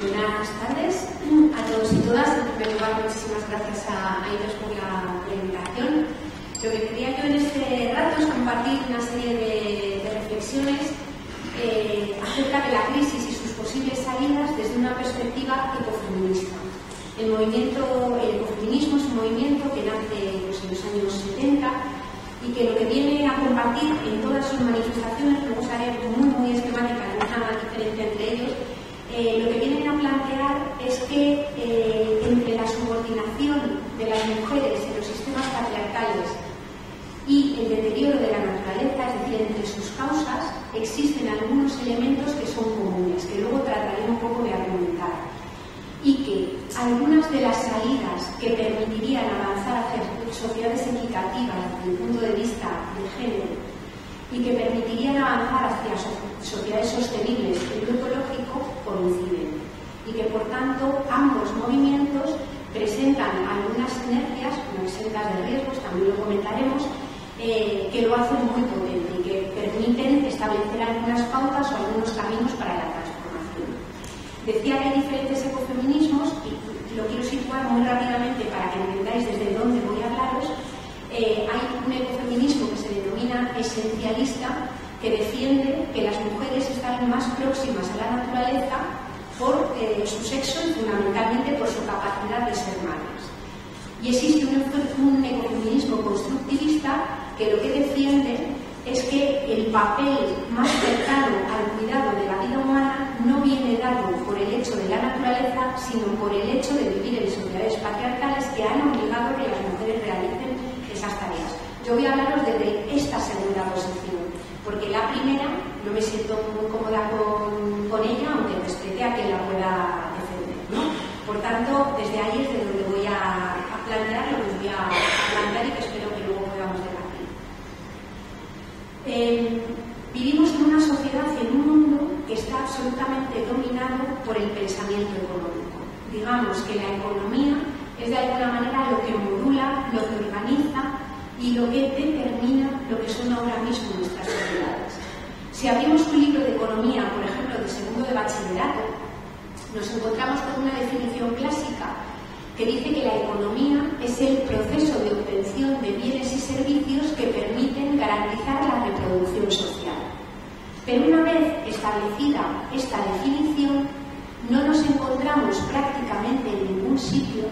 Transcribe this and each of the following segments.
Buenas tardes a todos y todas. En primer lugar, muchísimas gracias a ellos por la invitación. Lo que quería yo en este rato es compartir una serie de reflexiones acerca de la crisis y sus posibles salidas desde una perspectiva ecofeminista. El ecofeminismo es un movimiento que nace en los años 70 y que lo que viene a compartir en todas sus manifestaciones, luego haré muy esquemática una diferencia entre ellos, lo que vienen a plantear es que entre la subordinación de las mujeres en los sistemas patriarcales y el deterioro de la naturaleza, es decir, entre sus causas, existen algunos elementos que son comunes, que luego trataré un poco de argumentar, y que algunas de las salidas que permitirían avanzar hacia sociedades equitativas desde el punto de vista de género y que permitirían avanzar hacia sociedades sostenibles en lo ecológico coinciden, y que por tanto ambos movimientos presentan algunas sinergias, no exentas de riesgos, también lo comentaremos, que lo hacen muy potente y que permiten establecer algunas pautas o algunos caminos para la transformación. Decía que hay diferentes ecofeminismos y lo quiero situar muy rápidamente para que entendáis desde dónde voy a hablaros. Hay un ecofeminismo que se denomina esencialista, que defiende que las mujeres están más próximas a la naturaleza por su sexo y fundamentalmente por su capacidad de ser madres. Y existe un ecofeminismo constructivista que lo que defiende es que el papel más cercano al cuidado de la vida humana no viene dado por el hecho de la naturaleza, sino por el hecho de vivir en sociedades patriarcales que han obligado a que las mujeres realicen esas tareas. Yo voy a hablaros desde esta segunda posición, porque la primera no me siento muy cómoda con ella, aunque respete a quien la pueda defender, ¿no? Por tanto, desde ahí es de donde voy a plantear lo que voy a plantear y que espero que luego podamos debatir. Vivimos en una sociedad, en un mundo que está absolutamente dominado por el pensamiento económico. Digamos que la economía es de alguna manera lo que modula, lo que organiza y lo que determina lo que son ahora mismo nuestras sociedades. Si abrimos un libro de economía, por ejemplo, de segundo de bachillerato, nos encontramos con una definición clásica que dice que la economía es el proceso de obtención de bienes y servicios que permiten garantizar la reproducción social. Pero una vez establecida esta definición, no nos encontramos prácticamente en ningún sitio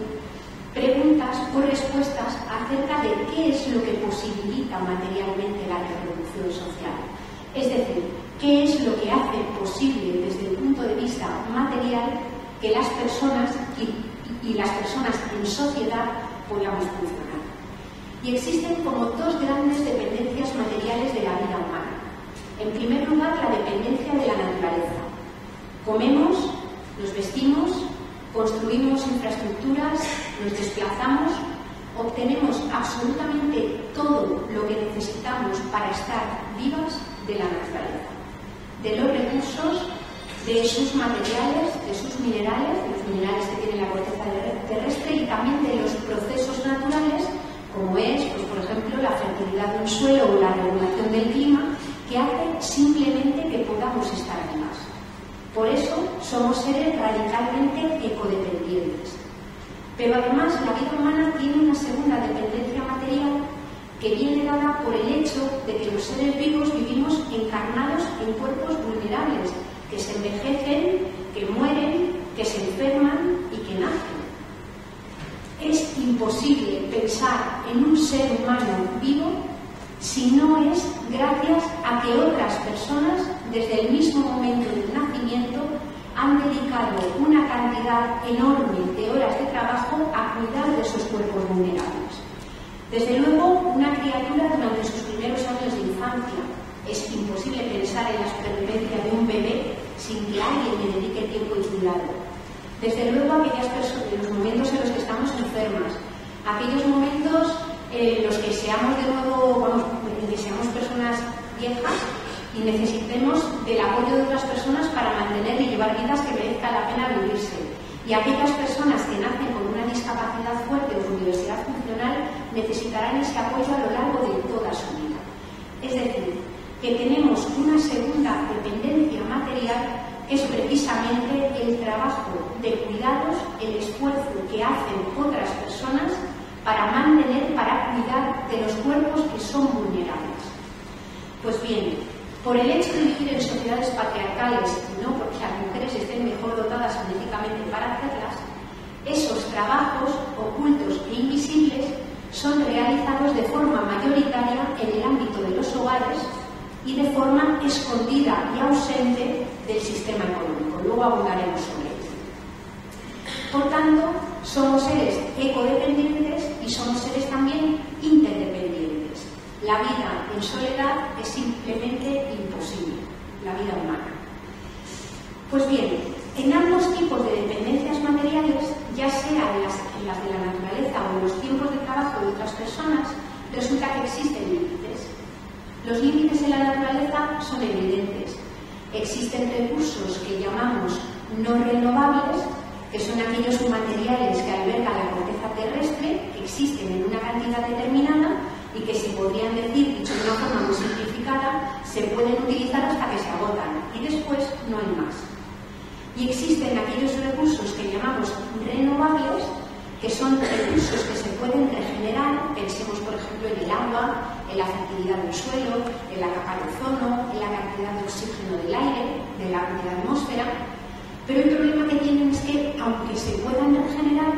preguntas o respuestas acerca de qué es lo que posibilita materialmente la reproducción social. Es decir, qué es lo que hace posible desde el punto de vista material que las personas y las personas en sociedad podamos funcionar. Y existen como dos grandes dependencias materiales de la vida humana. En primer lugar, la dependencia de la naturaleza. Comemos, nos vestimos, construimos infraestructuras, nos desplazamos, obtenemos absolutamente todo lo que necesitamos para estar vivas de la naturaleza, de los recursos, de sus materiales, de sus minerales, de los minerales que tiene la corteza terrestre y también de los procesos naturales, como es, pues, por ejemplo, la fertilidad de un suelo o la regulación del clima, que hace simplemente que podamos estar vivas. Por eso somos seres radicalmente ecodependientes. Pero además la vida humana tiene una segunda dependencia material que viene dada por el hecho de que los seres vivos vivimos encarnados en cuerpos vulnerables, que se envejecen, que mueren, que se enferman y que nacen. Es imposible pensar en un ser humano vivo si no es gracias a que otras personas, desde el mismo momento del nacimiento, han dedicado una cantidad enorme de horas de trabajo a cuidar de esos cuerpos vulnerables. Desde luego, una criatura durante sus primeros años de infancia, es imposible pensar en la supervivencia de un bebé sin que alguien le dedique tiempo y cuidado. Desde luego, aquellas personas, en los momentos en los que estamos enfermas, aquellos momentos en los que seamos de nuevo, en que seamos personas viejas y necesitemos del apoyo de otras personas para mantener y llevar vidas que merezca la pena vivirse. Y aquellas personas que nacen con una discapacidad fuerte o con diversidad funcional necesitarán ese apoyo a lo largo de toda su vida. Es decir, que tenemos una segunda dependencia material que es precisamente el trabajo de cuidados el esfuerzo que hacen otras personas para cuidar de los cuerpos que son vulnerables. Pues bien, por el hecho de vivir en sociedades patriarcales, no porque las mujeres estén mejor dotadas genéticamente para hacerlas, esos trabajos ocultos e invisibles son realizados de forma mayoritaria en el ámbito de los hogares y de forma escondida y ausente del sistema económico. Luego abundaremos sobre ello. Por tanto, somos seres ecodependientes y somos seres también interdependientes. La vida en soledad es simplemente imposible, la vida humana. Pues bien, en ambos tipos de dependencias materiales, ya sea en las de la naturaleza o en los tiempos de trabajo de otras personas, resulta que existen límites. Los límites en la naturaleza son evidentes. Existen recursos que llamamos no renovables, que son aquellos materiales que alberga la corteza terrestre, que existen en una cantidad determinada y que se podrían decir, dicho de una forma muy simplificada, se pueden utilizar hasta que se agotan y después no hay más. Y existen aquellos recursos que llamamos renovables, que son recursos que se pueden regenerar, pensemos por ejemplo en el agua, en la fertilidad del suelo, en la capa de ozono, en la cantidad de oxígeno del aire, de la atmósfera, pero el problema que tienen es que, aunque se puedan regenerar,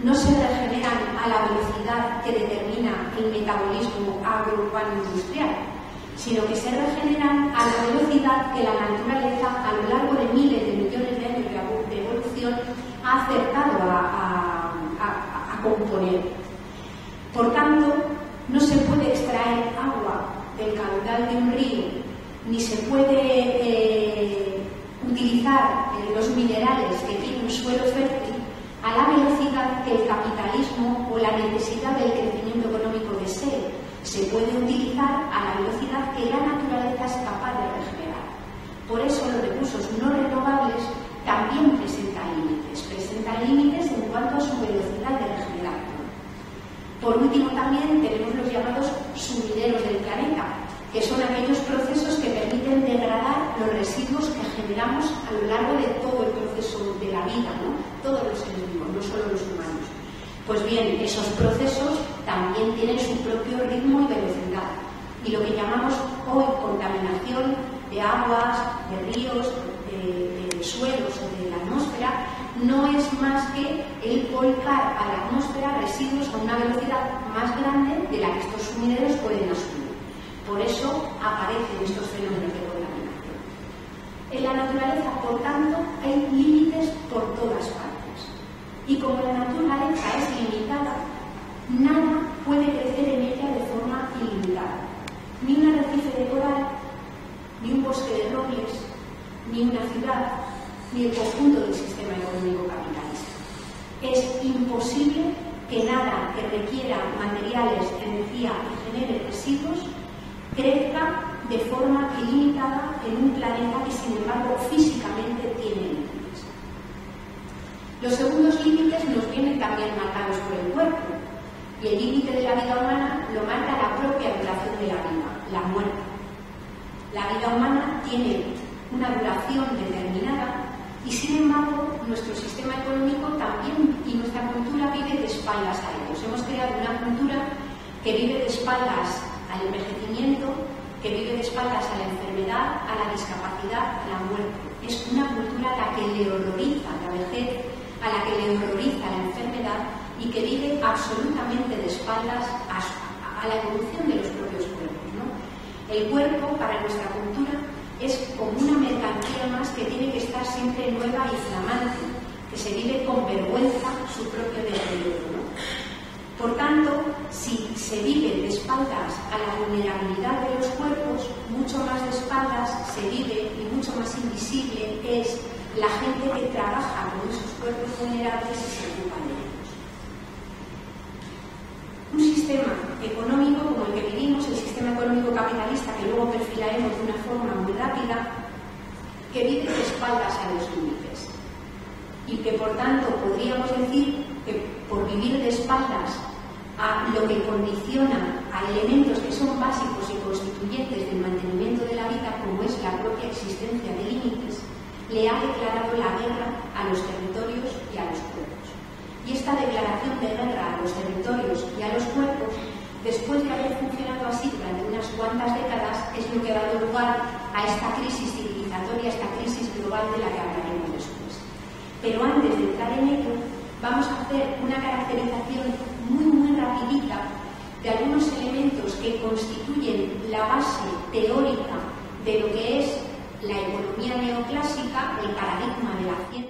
no se regeneran a la velocidad que determina el metabolismo agrourbano industrial, sino que se regeneran a la velocidad que la naturaleza, a lo largo de miles de millones de años de evolución, ha acertado a componer. Por tanto, no se puede extraer agua del caudal de un río, ni se puede utilizar los minerales que tiene un suelo fértil a la velocidad que el capitalismo o la necesidad del crecimiento económico desee. Se puede utilizar a la velocidad que la naturaleza es capaz de regenerar. Por eso los recursos no renovables también presentan límites en cuanto a su velocidad de regeneración. Por último, también tenemos los llamados sumideros del planeta, que son aquellos procesos que permiten degradar los residuos que generamos a lo largo de todo el proceso de la vida, ¿no? Todos los seres vivos, no solo los humanos. Pues bien, esos procesos también tienen su propio ritmo y velocidad. Y lo que llamamos hoy contaminación de aguas, de ríos, de suelos o de la atmósfera, no es más que el volcar a la atmósfera residuos a una velocidad más grande de la que estos sumideros pueden asumir. Por eso aparecen estos fenómenos de contaminación. En la naturaleza, por tanto, hay límites por todas partes. Y como la naturaleza es limitada, nada puede crecer en ella de forma ilimitada. Ni un arrecife de coral, ni un bosque de robles, ni una ciudad, ni el conjunto del sistema económico capitalista. Es imposible que nada que requiera materiales, energía y genere residuos crezca de forma ilimitada en un planeta que, sin embargo, físicamente tiene límites. Los segundos límites nos vienen también marcados por el cuerpo, y el límite de la vida humana lo marca la propia duración de la vida, la muerte. La vida humana tiene una duración determinada y, sin embargo, nuestro sistema económico también y nuestra cultura vive de espaldas a ellos. Hemos creado una cultura que vive de espaldas al envejecimiento, que vive de espaldas a la enfermedad, a la discapacidad, a la muerte. Es una cultura a la que le horroriza la vejez, a la que le horroriza la enfermedad y que vive absolutamente de espaldas a la evolución de los propios cuerpos, ¿no? El cuerpo, para nuestra cultura, es como una mercancía más que tiene que estar siempre nueva y flamante, que se vive con vergüenza su propio deterioro, ¿no? Por tanto, si se vive de espaldas a la vulnerabilidad de los cuerpos, mucho más de espaldas se vive y mucho más invisible es la gente que trabaja con esos cuerpos vulnerables y se ocupa de ellos. Un sistema económico como el que vivimos, el sistema económico capitalista, que luego perfilaremos de una forma muy rápida, que vive de espaldas a los límites y que, por tanto, podríamos decir que por vivir de espaldas a lo que condiciona a elementos que son básicos y constituyentes del mantenimiento de la vida, como es la propia existencia de límites, le ha declarado la guerra a los territorios Y esta declaración de guerra a los territorios y a los cuerpos, después de haber funcionado así durante unas cuantas décadas, es lo que ha dado lugar a esta crisis civilizatoria, esta crisis global de la que hablaremos después. Pero antes de entrar en ello, vamos a hacer una caracterización muy rapidita de algunos elementos que constituyen la base teórica de lo que es la economía neoclásica, el paradigma de la ciencia.